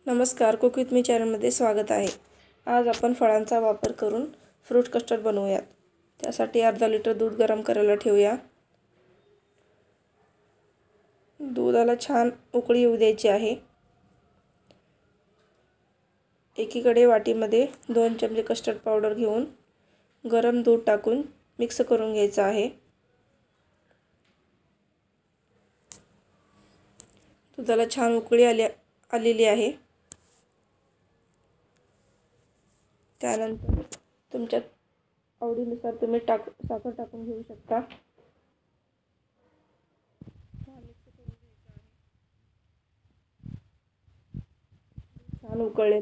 नमस्कार, cook with me चॅनलमध्ये स्वागत आहे। आज आपण फळांचा वापर करून फ्रूट कस्टर्ड बनवूयात। त्यासाठी अर्धा लिटर दूध गरम करायला ठेवूया। दुधाला छान उकळी येऊ द्यायची आहे। एकीकडे वाटीमध्ये 2 चमचे कस्टर्ड पावडर घेऊन गरम दूध टाकून मिक्स करून घ्यायचं आहे। दुधाला छान उकळी आलेली आहे। त्यानंतर तुमच्या आवडीनुसार तुम्ही साखर टाकून घेऊ शकता। छान उकळले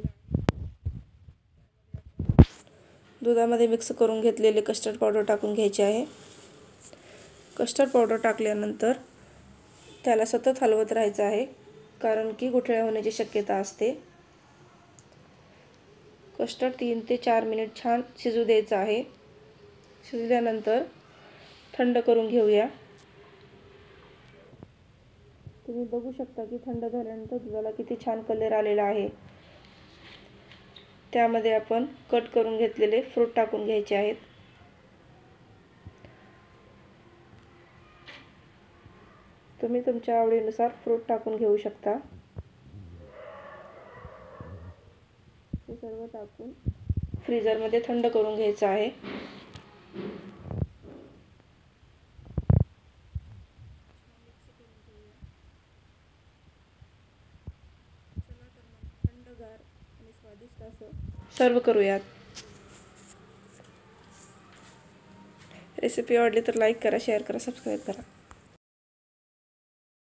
दुधामध्ये मिक्स करून घेतलेले कस्टर्ड पावडर टाकून घ्यायचे आहे। कस्टर्ड पावडर टाकल्यानंतर त्याला सतत हलवत राहायचं आहे, कारण की गुठळ्या होण्याची शक्यता असते। कस्टर्ड 3 ते 4 मिनिट छान शिजू द्यायचं आहे। शिजल्यानंतर थंड करून घेऊया। तुम्ही बघू शकता की थंड झाल्यानंतर दुधाला किती छान कलर आलेला आहे। त्यामध्ये आपण कट करून घेतलेले फ्रूट टाकून घ्यायचे आहेत। तुम्ही तुमच्या आवडीनुसार फ्रूट टाकून घेऊ शकता। हे सर्व टाकून फ्रीजरमध्ये थंड करून घ्यायचं आहे। थंडगार आणि स्वादिष्ट असं सर्व करूयात। रेसिपी आवडली तर लाईक करा, शेअर करा, सबस्क्राईब करा।